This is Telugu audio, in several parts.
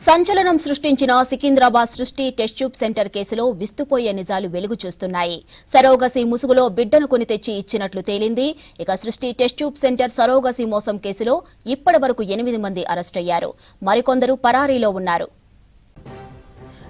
సంచలనం సృష్టించిన సికింద్రాబాద్ సృష్టి టెస్ట్ ట్యూబ్ సెంటర్ కేసులో విస్తుపోయే నిజాలు వెలుగు చూస్తున్నాయి. సరోగసి ముసుగులో బిడ్డను కొని తెచ్చి ఇచ్చినట్లు తేలింది. ఇక సృష్టి టెస్ట్ ట్యూబ్ సెంటర్ సరోగసి మోసం కేసులో ఇప్పటి వరకు 8 మంది అరెస్టయ్యారు. మరికొందరు పరారీలో ఉన్నారు.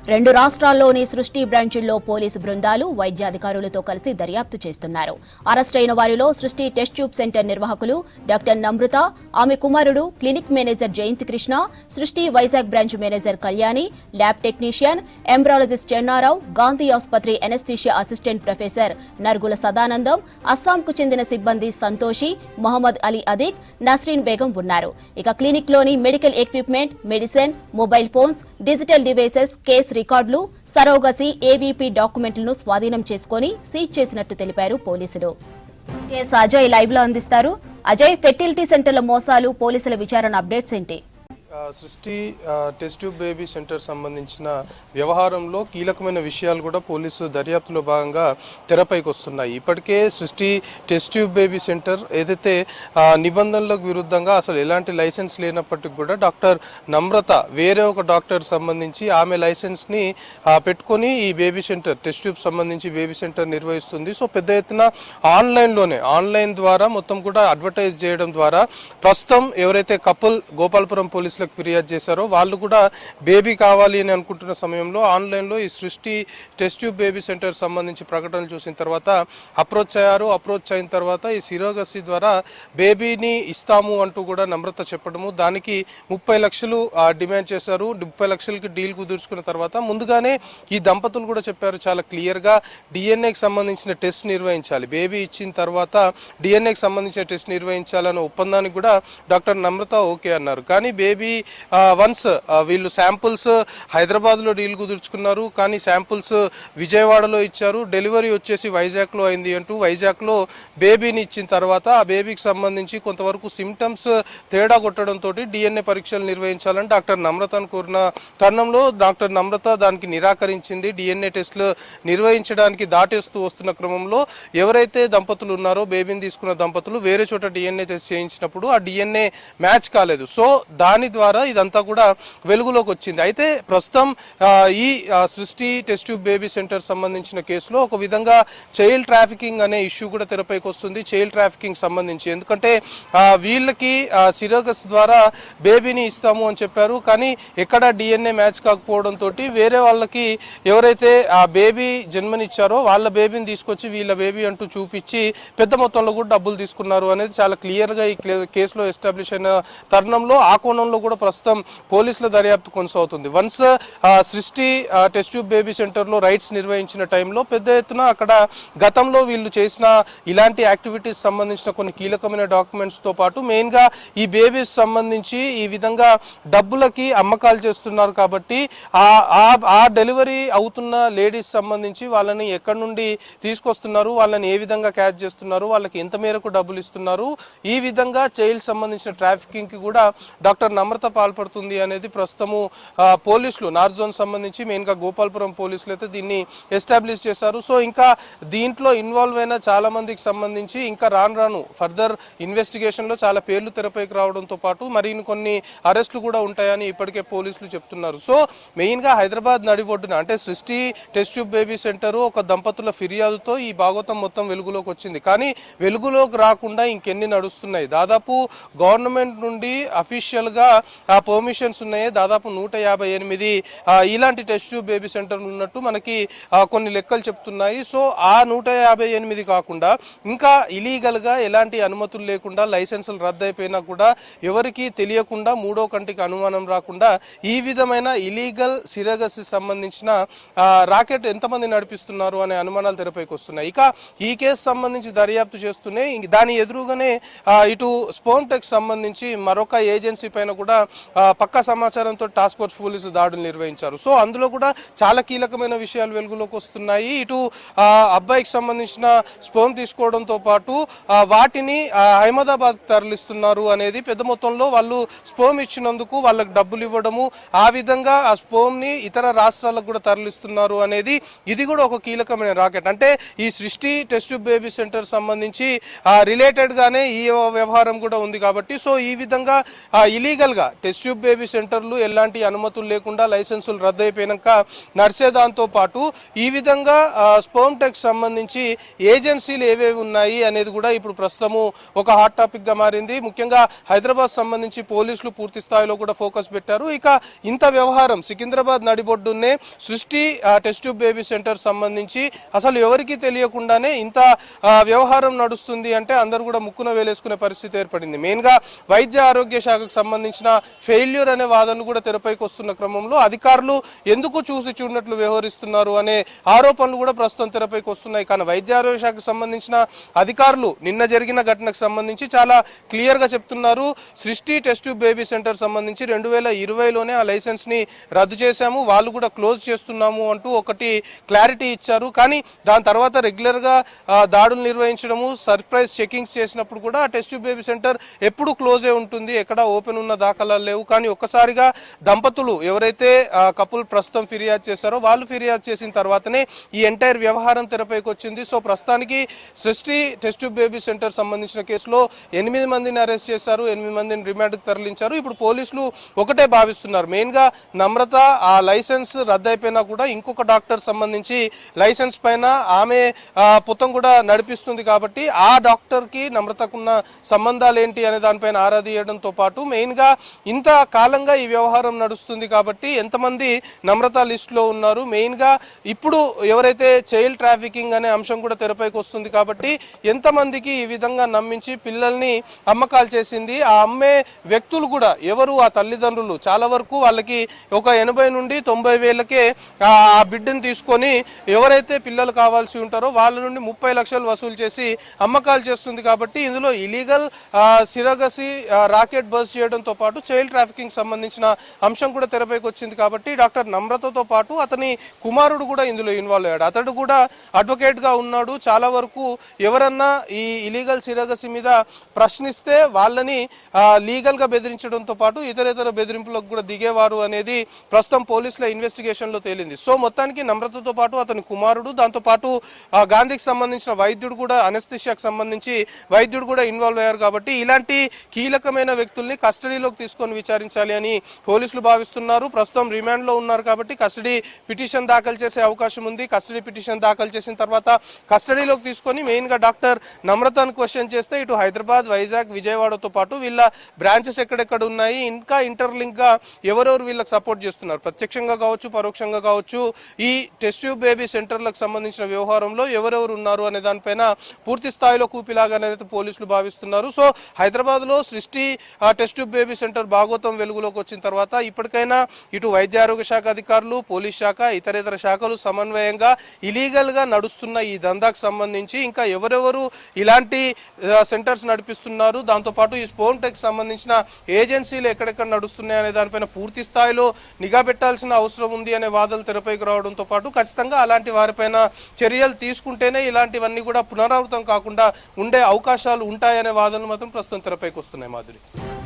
2 రాష్ట్రాల్లోని సృష్టి బ్రాంచుల్లో పోలీసు బృందాలు వైద్యాధికారులతో కలిసి దర్యాప్తు చేస్తున్నారు. అరెస్టైన వారిలో సృష్టి టెస్ట్ ట్యూబ్ సెంటర్ నిర్వాహకులు డాక్టర్ నమ్రత, ఆమె కుమారుడు clinic manager Jayanth Krishna, Srushti Vizag branch manager Kalyani, lab technician, embryologist Chennarao, Gandhi ఆసుపత్రి anaesthesia assistant professor Nargula Sadanandam, అస్సాంకు చెందిన సిబ్బంది సంతోషి, మహమ్మద్ అలీ అదీక్, నస్రీన్ బేగం ఉన్నారు. ఇక క్లినిక్ లోని medical equipment, medicine, mobile phones, digital devices, case రికార్డులు, సరోగసి ఏవీపీ డాక్యుమెంట్లను స్వాధీనం చేసుకుని సీజ్ చేసినట్టు తెలిపారు పోలీసులు. అజయ్ లైవ్ లో అందిస్తారు. అజయ్, ఫెర్టిలిటీ సెంటర్ల మోసాలు, పోలీసుల విచారణ అప్డేట్స్ ఏంటి? సృష్టి టెస్ట్ ట్యూబ్ బేబీ సెంటర్ సంబంధించిన వ్యవహారంలో కీలకమైన విషయాలు కూడా పోలీసు దర్యాప్తులో భాగంగా తెరపైకి వస్తున్నాయి. ఇప్పటికే సృష్టి టెస్ట్ ట్యూబ్ బేబీ సెంటర్ ఏదైతే నిబంధనలకు విరుద్ధంగా అసలు ఎలాంటి లైసెన్స్ లేనప్పటికీ కూడా డాక్టర్ నమ్రత వేరే ఒక డాక్టర్ సంబంధించి ఆమె లైసెన్స్ని పెట్టుకొని ఈ బేబీ సెంటర్ టెస్ట్ ట్యూబ్ సంబంధించి బేబీ సెంటర్ నిర్వహిస్తుంది. సో పెద్ద ఎత్తున ఆన్లైన్ ద్వారా మొత్తం కూడా అడ్వర్టైజ్ చేయడం ద్వారా ప్రస్తుతం ఎవరైతే కపుల్ గోపాలపురం పోలీసులకు ఫిర్యాదు చేశారో వాళ్ళు కూడా బేబీ కావాలి అని అనుకుంటున్న సమయంలో ఆన్లైన్లో ఈ సృష్టి టెస్ట్ ట్యూబ్ బేబీ సెంటర్ సంబంధించి ప్రకటనలు చూసిన తర్వాత అప్రోచ్ అయిన తర్వాత ఈ సిరోగసి ద్వారా బేబీని ఇస్తాము అంటూ కూడా నమ్రత చెప్పడము, దానికి 30 లక్షలు డిమాండ్ చేశారు. 30 లక్షలకి డీల్ కుదుర్చుకున్న తర్వాత ముందుగానే ఈ దంపతులు కూడా చెప్పారు చాలా క్లియర్గా డిఎన్ఏకి సంబంధించిన టెస్ట్ నిర్వహించాలి, బేబీ ఇచ్చిన తర్వాత డిఎన్ఏకి సంబంధించిన టెస్ట్ నిర్వహించాలన్న ఒప్పందానికి కూడా డాక్టర్ నమ్రత ఓకే అన్నారు. కానీ బేబీ వన్స్ వీళ్ళు శాంపుల్స్ హైదరాబాద్లో డీల్ కుదుర్చుకున్నారు, కానీ శాంపుల్స్ విజయవాడలో ఇచ్చారు, డెలివరీ వచ్చేసి వైజాగ్లో అయింది అంటూ వైజాగ్లో బేబీని ఇచ్చిన తర్వాత ఆ బేబీకి సంబంధించి కొంతవరకు సిమ్టమ్స్ తేడా కొట్టడంతో డిఎన్ఏ పరీక్షలు నిర్వహించాలని డాక్టర్ నమ్రతను కోరిన తరుణంలో డాక్టర్ నమ్రత దానికి నిరాకరించింది. డిఎన్ఏ టెస్టులు నిర్వహించడానికి దాటేస్తూ వస్తున్న క్రమంలో ఎవరైతే దంపతులు ఉన్నారో బేబీని తీసుకున్న దంపతులు వేరే చోట డిఎన్ఏ టెస్ట్ చేయించినప్పుడు ఆ డిఎన్ఏ మ్యాచ్ కాలేదు. సో దాని ద్వారా ఇదంతా కూడా వెలుగులోకి వచ్చింది. అయితే ప్రస్తుతం ఈ సృష్టి టెస్ట్ ట్యూబ్ బేబీ సెంటర్ సంబంధించిన కేసులో ఒక విధంగా చైల్డ్ ట్రాఫికింగ్ అనే ఇష్యూ కూడా తెరపైకి వస్తుంది. చైల్డ్ ట్రాఫికింగ్ సంబంధించి ఎందుకంటే వీళ్ళకి సిరోగస్ ద్వారా బేబీని ఇస్తాము అని చెప్పారు, కానీ ఎక్కడ డిఎన్ఏ మ్యాచ్ కాకపోవడంతో వేరే వాళ్ళకి ఎవరైతే ఆ బేబీ జన్మనిచ్చారో వాళ్ళ బేబీని తీసుకొచ్చి వీళ్ళ బేబీ అంటూ చూపించి పెద్ద మొత్తంలో కూడా డబ్బులు తీసుకున్నారు అనేది చాలా క్లియర్గా ఈ కేసులో ఎస్టాబ్లిష్ అయిన తరుణంలో ఆ కోణంలో కూడా ప్రస్తుతం పోలీసుల దర్యాప్తు కొనసాగుతుంది. వన్స్ సృష్టి టెస్ట్ ట్యూబ్ బేబీ సెంటర్లో రైడ్స్ నిర్వహించిన టైంలో పెద్ద ఎత్తున అక్కడ గతంలో వీళ్ళు చేసిన ఇలాంటి యాక్టివిటీస్ సంబంధించిన కొన్ని కీలకమైన డాక్యుమెంట్స్తో పాటు మెయిన్గా ఈ బేబీస్ సంబంధించి ఈ విధంగా డబ్బులకి అమ్మకాలు చేస్తున్నారు కాబట్టి ఆ డెలివరీ అవుతున్న లేడీస్ సంబంధించి వాళ్ళని ఎక్కడి నుండి తీసుకొస్తున్నారు, వాళ్ళని ఏ విధంగా క్యాచ్ చేస్తున్నారు, వాళ్ళకి ఎంత మేరకు డబ్బులు ఇస్తున్నారు, ఈ విధంగా చైల్డ్ సంబంధించిన ట్రాఫికింగ్కి కూడా డాక్టర్ నమ్రత పాల్పడుతుంది అనేది ప్రస్తుతము పోలీసులు నార్త్ జోన్ సంబంధించి మెయిన్గా గోపాలపురం పోలీసులు అయితే దీన్ని ఎస్టాబ్లిష్ చేశారు. సో ఇంకా దీంట్లో ఇన్వాల్వ్ అయిన చాలా మందికి సంబంధించి ఇంకా రాను ఫర్దర్ ఇన్వెస్టిగేషన్లో చాలా పేర్లు తెరపైకి రావడంతో పాటు మరిన్ని కొన్ని అరెస్టులు కూడా ఉంటాయని ఇప్పటికే పోలీసులు చెప్తున్నారు. సో మెయిన్గా హైదరాబాద్ నడిబొడ్డున అంటే సృష్టి టెస్ట్ ట్యూబ్ బేబీ సెంటర్ ఒక దంపతుల ఫిర్యాదుతో ఈ భాగవతం మొత్తం వెలుగులోకి వచ్చింది. కానీ వెలుగులోకి రాకుండా ఇంకెన్ని నడుస్తున్నాయి. దాదాపు గవర్నమెంట్ నుండి అఫీషియల్ గా పర్మిషన్స్ ఉన్నాయి. దాదాపు 158 ఇలాంటి టెస్ట్ ట్యూబ్ బేబీ సెంటర్లు ఉన్నట్టు మనకి కొన్ని లెక్కలు చెప్తున్నాయి. సో ఆ 158 కాకుండా ఇంకా ఇలీగల్ గా ఎలాంటి అనుమతులు లేకుండా లైసెన్సులు రద్దయిపోయినా కూడా ఎవరికి తెలియకుండా మూడో కంటికి అనుమానం రాకుండా ఈ విధమైన ఇలీగల్ సిరగస్ సంబంధించిన రాకెట్ ఎంతమంది నడిపిస్తున్నారు అనే అనుమానాలు తెరపైకి వస్తున్నాయి. ఇక ఈ కేసు సంబంధించి దర్యాప్తు చేస్తూనే దాని ఎదురుగానే ఇటు స్పోమ్ టెక్ సంబంధించి మరొక ఏజెన్సీ పైన కూడా పక్కా సమాచారంతో టాస్క్ ఫోర్స్ పోలీసు దాడులు నిర్వహించారు. సో అందులో కూడా చాలా కీలకమైన విషయాలు వెలుగులోకి వస్తున్నాయి. ఇటు అబ్బాయికి సంబంధించిన స్పోమ్ తీసుకోవడంతో పాటు వాటిని అహ్మదాబాద్ తరలిస్తున్నారు అనేది పెద్ద మొత్తంలో వాళ్ళు స్పోమ్ ఇచ్చినందుకు వాళ్ళకి డబ్బులు ఇవ్వడము, ఆ విధంగా ఆ స్పోమ్ ని ఇతర రాష్ట్రాలకు కూడా తరలిస్తున్నారు అనేది ఇది కూడా ఒక కీలకమైన రాకెట్. అంటే ఈ సృష్టి టెస్ట్ ట్యూబ్ బేబీ సెంటర్ సంబంధించి రిలేటెడ్ గానే ఈ వ్యవహారం కూడా ఉంది కాబట్టి సో ఈ విధంగా ఇలీగల్ గా టెస్ట్ ట్యూబ్ బేబీ సెంటర్లు ఎలాంటి అనుమతులు లేకుండా లైసెన్సులు రద్దయిపోయినాక నడిచేదాంతో పాటు ఈ విధంగా స్పర్మ్ టెక్ సంబంధించి ఏజెన్సీలు ఏవేవి ఉన్నాయి అనేది కూడా ఇప్పుడు ప్రస్తుతము ఒక హాట్ టాపిక్ గా మారింది. ముఖ్యంగా హైదరాబాద్ సంబంధించి పోలీసులు పూర్తి స్థాయిలో కూడా ఫోకస్ పెట్టారు. ఇక ఇంత వ్యవహారం సికింద్రాబాద్ నడిబొడ్డునే సృష్టి టెస్ట్ ట్యూబ్ బేబీ సెంటర్ సంబంధించి అసలు ఎవరికి తెలియకుండానే ఇంత వ్యవహారం నడుస్తుంది అంటే అందరూ కూడా ముక్కున వేలేసుకునే పరిస్థితి ఏర్పడింది. మెయిన్ గా వైద్య ఆరోగ్య శాఖకు సంబంధించిన ఫెయిల్యూర్ అనే వాదనలు కూడా తెరపైకి వస్తున్న క్రమంలో అధికారులు ఎందుకు చూసి చూడనట్లు వ్యవహరిస్తున్నారు అనే ఆరోపణలు కూడా ప్రస్తుతం తెరపైకి వస్తున్నాయి. కానీ వైద్య ఆరోగ్య శాఖకు సంబంధించిన అధికారులు నిన్న జరిగిన ఘటనకు సంబంధించి చాలా క్లియర్ గా చెప్తున్నారు. సృష్టి టెస్ట్ ట్యూబ్ బేబీ సెంటర్ సంబంధించి 2020లోనే ఆ లైసెన్స్ ని రద్దు చేశాము, వాళ్ళు కూడా క్లోజ్ చేస్తున్నాము అంటూ ఒకటి క్లారిటీ ఇచ్చారు. కానీ దాని తర్వాత రెగ్యులర్ గా దాడులు నిర్వహించడము, సర్ప్రైజ్ చెకింగ్స్ చేసినప్పుడు కూడా టెస్ట్ ట్యూబ్ బేబీ సెంటర్ ఎప్పుడు క్లోజే ఉంటుంది, ఎక్కడ ఓపెన్ ఉన్న దాఖలాలు లేవు. కానీ ఒక్కసారిగా దంపతులు ఎవరైతే కపుల్ ప్రస్తుతం ఫిర్యాదు చేశారో వాళ్ళు ఫిర్యాదు చేసిన తర్వాతనే ఈ ఎంటైర్ వ్యవహారం తెరపైకి వచ్చింది. సో ప్రస్తుతానికి సృష్టి టెస్ట్ ట్యూబ్ బేబీ సెంటర్ సంబంధించిన కేసులో 8 మందిని అరెస్ట్ చేశారు, 8 మందిని రిమాండ్కి తరలించారు. ఇప్పుడు పోలీసులు ఒకటే భావిస్తున్నారు, మెయిన్ గా నమ్రత ఆ లైసెన్స్ రద్దయిపోయినా కూడా ఇంకొక డాక్టర్ సంబంధించి లైసెన్స్ పైన ఆమె పుతం కూడా నడిపిస్తుంది కాబట్టి ఆ డాక్టర్ కి నమ్రతకున్న సంబంధాలు ఏంటి అనే దానిపైన ఆరా తీయడంతో పాటు మెయిన్ గా ఇంత కాలంగా ఈ వ్యవహారం నడుస్తుంది కాబట్టి ఎంతమంది నమ్రత లిస్ట్ లో ఉన్నారు, మెయిన్ గా ఇప్పుడు ఎవరైతే చైల్డ్ ట్రాఫికింగ్ అనే అంశం కూడా తెరపైకి వస్తుంది కాబట్టి ఎంతమందికి ఈ విధంగా నమ్మించి పిల్లల్ని అమ్మకాలు చేసింది, ఆ అమ్మే వ్యక్తులు కూడా ఎవరు, ఆ తల్లిదండ్రులు చాలా వరకు వాళ్ళకి ఒక 80 నుండి 90 వేలకే ఆ బిడ్డను తీసుకొని ఎవరైతే పిల్లలు కావాల్సి ఉంటారో వాళ్ళ నుండి 30 లక్షలు వసూలు చేసి అమ్మకాలు చేస్తుంది. కాబట్టి ఇందులో ఇలీగల్ సిరగసి రాకెట్ బస్ చేయడంతో పాటు చైల్డ్ ట్రాఫికింగ్ సంబంధించిన అంశం కూడా తెరపైకి వచ్చింది. కాబట్టి డాక్టర్ నమ్రతతో పాటు అతని కుమారుడు కూడా ఇందులో ఇన్వాల్వ్ అయ్యాడు, అతడు కూడా అడ్వకేట్ గా ఉన్నాడు. చాలా వరకు ఎవరన్నా ఈ ఇలీగల్ సిరగసి మీద ప్రశ్నిస్తే వాళ్ళని లీగల్ గా బెదిరించడంతో పాటు ఇతర బెదిరింపులకు కూడా దిగేవారు అనేది ప్రస్తుతం పోలీసుల ఇన్వెస్టిగేషన్ లో తేలింది. సో మొత్తానికి నమ్రతతో పాటు అతని కుమారుడు, దాంతో పాటు గాంధీకి సంబంధించిన వైద్యుడు కూడా, అనస్థిషియాకి సంబంధించి వైద్యుడు కూడా ఇన్వాల్వ్ అయ్యారు. కాబట్టి ఇలాంటి కీలకమైన వ్యక్తుల్ని కస్టడీలోకి తీసుకొని విచారించాలి అని పోలీసులు భావిస్తున్నారు. ప్రస్తుతం రిమాండ్ లో ఉన్నారు కాబట్టి కస్టడీ పిటిషన్ దాఖలు చేసే అవకాశం ఉంది. కస్టడీ పిటిషన్ దాఖలు చేసిన తర్వాత కస్టడీలోకి తీసుకొని మెయిన్ గా డాక్టర్ నమ్రతను క్వశ్చన్ చేస్తే ఇటు హైదరాబాద్, వైజాగ్, విజయవాడతో పాటు వీళ్ళ బ్రాంచెస్ ఎక్కడెక్కడ ఉన్నాయి, ఇంకా ఇంటర్లింక్ గా ఎవరెవరు వీళ్ళకి సపోర్ట్ చేస్తున్నారు, ప్రత్యక్షంగా కావచ్చు పరోక్షంగా కావచ్చు, ఈ టెస్ట్ ట్యూబ్ బేబీ సెంటర్లకు సంబంధించిన వ్యవహారంలో ఎవరెవరు ఉన్నారు అనే దానిపైన పూర్తి స్థాయిలో కూపిలాగానైతే పోలీసులు భావిస్తున్నారు. సో హైదరాబాద్ లో సృష్టి టెస్ట్ ట్యూబ్ బేబీ సెంటర్ భాగోతం వెలుగులోకి వచ్చిన తర్వాత ఇప్పటికైనా ఇటు వైద్య ఆరోగ్య శాఖ అధికారులు, పోలీస్ శాఖ, ఇతర శాఖలు సమన్వయంగా ఇలీగల్ గా నడుస్తున్న ఈ దందాకు సంబంధించి ఇంకా ఎవరెవరు ఇలాంటి సెంటర్స్ నడిపిస్తున్నారు, దాంతో పాటు ఈ స్పర్మ్ టెక్ సంబంధించిన ఏజెన్సీలు ఎక్కడెక్కడ నడుస్తున్నాయి అనే దానిపైన పూర్తి స్థాయిలో నిఘా పెట్టాల్సిన అవసరం ఉంది అనే వాదనలు తెరపైకి రావడంతో పాటు ఖచ్చితంగా అలాంటి వారిపైన చర్యలు తీసుకుంటేనే ఇలాంటివన్నీ కూడా పునరావృతం కాకుండా ఉండే అవకాశాలు ఉంటాయనే వాదనలు మాత్రం ప్రస్తుతం తెరపైకి వస్తున్నాయి. మాధురి.